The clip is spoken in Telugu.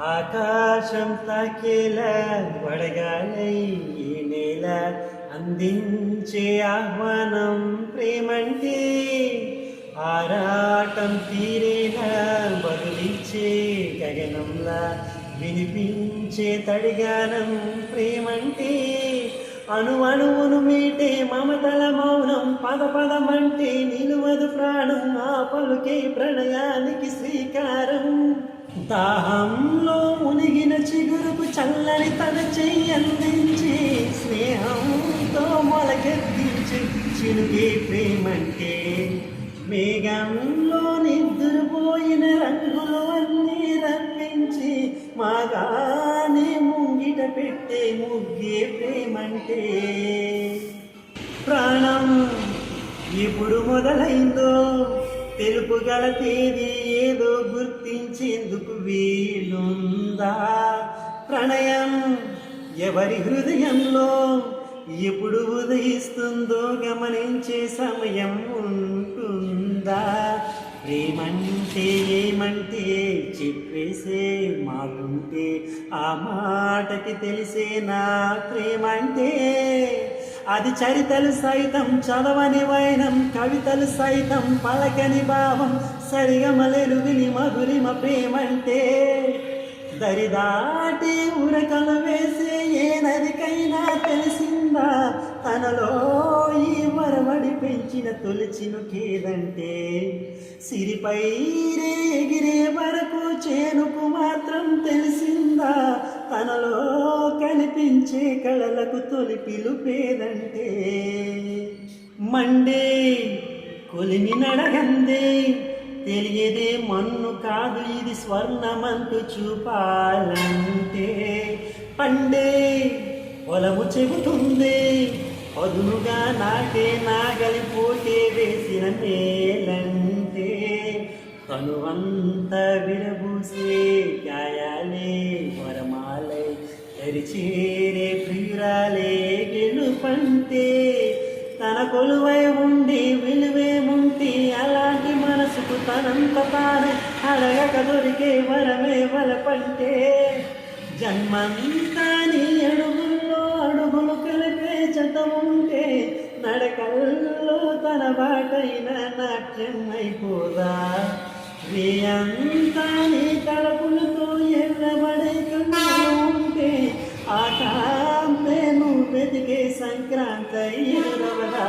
ఆకాశం తాకేలా వడగాలై ఈ నేల అందించే ఆహ్వానం ప్రేమంటే ఆరాటం తీరేలా బదులిచ్చే గగనంలా వినిపించే తడిగానం ప్రేమంటే అణువణువును మీటే మమతల మౌనం పదమంటే నిలువదు ప్రాణం ఆ పలుకే ప్రణయానికి శ్రీకారం దాహంలో మునిగిన చిగురుకు చల్లని తన చెయ్యందించి స్నేహంతో మొలకెత్తించి చినుకే ప్రేమంటే మేఘంలో నిద్రపోయిన రంగులు అన్నీ రప్పించి మాగానే ముంగిట పెట్టే ముగ్గే ప్రేమంటే ప్రాణం ఎప్పుడు మొదలైందో తెలుపుగల తేదీ ఏదో గుర్తించేందుకు వీలుందా ప్రణయం ఎవరి హృదయంలో ఎప్పుడు ఉదయిస్తుందో గమనించే సమయం ఉంటుందా ప్రేమంటే ఏమంటే చెప్పేసే మాటుంటే ఆ మాటకి తెలిసే నా ప్రేమంటే అది చరితలు సైతం చదవని వైనం కవితలు సైతం పలకని భావం సరిగమలెరువిని మధురిమ ప్రేమంటే దరిదాటి ఉరకలు వేసే ఏ నదికైనా తెలిసిందా తనలో ఈ మరవడి పెంచిన తొలిచినుకేదంటే సిరిపై ఎగిరే వరకు చేనుకు మాత్రం తెలిసిందా తనలో కనిపించే కళలకు తొలి పిలుపేదంటే మండే కొలిమి నడగందే తెలియదే మన్ను కాదు ఇది స్వర్ణమంటూ చూపాలంటే పండే పొలము చెబుతుంది అదునుగా నాటే నాగలి పోటే వేసిన మేలంటే తనువంత విరబూసే గాయాలే వరమాలే తెరిచేరే ప్రియురాలే గెలుపంటే తన కొలువై ఉండి విలువేముంటి అలాంటి మనసుకు తనంత తానే అడగక దొరికే వరమే వలపంటే జన్మంతా నీ అడుగుల్లో అడుగులు కలిపే జత ఉంటే నడకల్లో తన బాటైన నాట్యం అయిపోదా అంతా నీ తలపులతో ఎర్రబడే కన్నులు ఉంటే ఆ కాంతే నువ్వు వెతికే సంక్రాంతి ఎదురవదా